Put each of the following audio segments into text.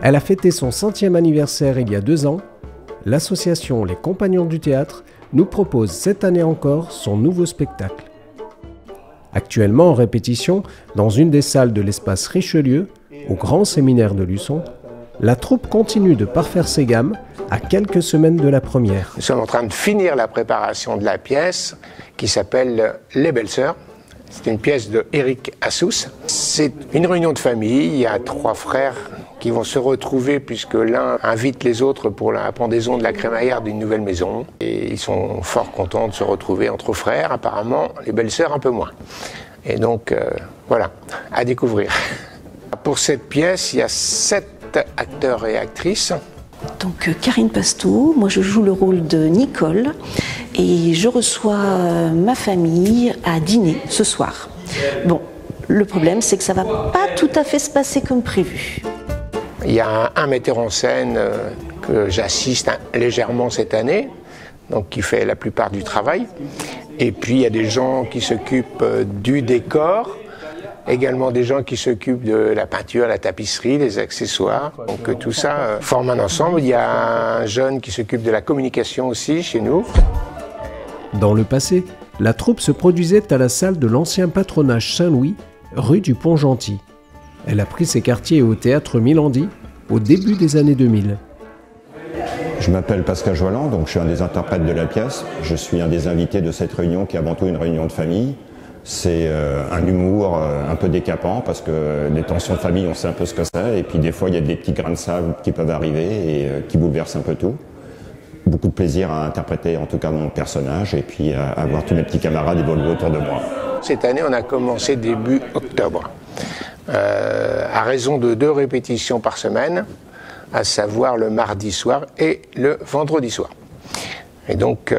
Elle a fêté son 100e anniversaire il y a 2 ans. L'association Les Compagnons du Théâtre nous propose cette année encore son nouveau spectacle. Actuellement en répétition dans une des salles de l'espace Richelieu, au Grand Séminaire de Luçon, la troupe continue de parfaire ses gammes à quelques semaines de la première. Nous sommes en train de finir la préparation de la pièce qui s'appelle Les Belles-Sœurs. C'est une pièce de Éric Assous. C'est une réunion de famille. Il y a 3 frères qui vont se retrouver puisque l'un invite les autres pour la pendaison de la crémaillère d'une nouvelle maison. Et ils sont fort contents de se retrouver entre frères. Apparemment, les belles-sœurs un peu moins. Et donc, voilà, à découvrir. Pour cette pièce, il y a 7 acteurs et actrices. Donc Karine Pasteau, moi je joue le rôle de Nicole et je reçois ma famille à dîner ce soir. Bon, le problème c'est que ça va pas tout à fait se passer comme prévu. Il y a un metteur en scène que j'assiste légèrement cette année, donc qui fait la plupart du travail. Et puis il y a des gens qui s'occupent du décor. Également des gens qui s'occupent de la peinture, la tapisserie, les accessoires. Donc tout ça forme un ensemble. Il y a un jeune qui s'occupe de la communication aussi chez nous. Dans le passé, la troupe se produisait à la salle de l'ancien patronage Saint-Louis, rue du Pont-Gentil. Elle a pris ses quartiers au théâtre Milandi au début des années 2000. Je m'appelle Pascal Joilland, donc je suis un des interprètes de la pièce. Je suis un des invités de cette réunion qui est avant tout une réunion de famille. C'est un humour un peu décapant parce que les tensions de famille, on sait un peu ce que c'est. Et puis des fois, il y a des petits grains de sable qui peuvent arriver et qui bouleversent un peu tout. Beaucoup de plaisir à interpréter en tout cas mon personnage et puis à voir tous mes petits camarades évoluer autour de moi. Cette année, on a commencé début octobre, à raison de 2 répétitions par semaine, à savoir le mardi soir et le vendredi soir. Et donc,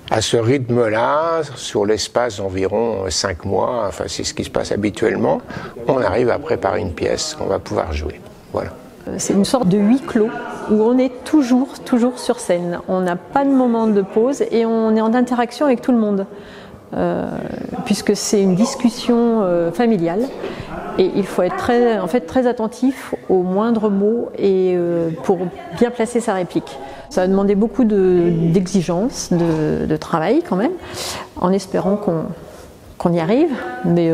à ce rythme-là, sur l'espace d'environ 5 mois, enfin c'est ce qui se passe habituellement, on arrive à préparer une pièce qu'on va pouvoir jouer. Voilà. C'est une sorte de huis clos où on est toujours sur scène. On n'a pas de moment de pause et on est en interaction avec tout le monde. Puisque c'est une discussion familiale et il faut être très attentif aux moindres mots et pour bien placer sa réplique. Ça a demandé beaucoup d'exigences, de travail quand même, en espérant qu'on y arrive, mais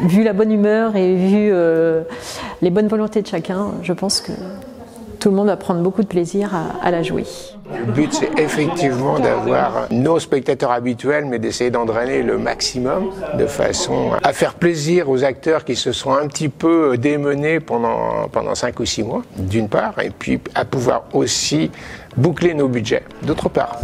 vu la bonne humeur et vu les bonnes volontés de chacun, je pense que tout le monde va prendre beaucoup de plaisir à la jouer. Le but, c'est effectivement d'avoir nos spectateurs habituels, mais d'essayer d'en drainer le maximum, de façon à faire plaisir aux acteurs qui se sont un petit peu démenés pendant 5 ou 6 mois, d'une part, et puis à pouvoir aussi boucler nos budgets, d'autre part.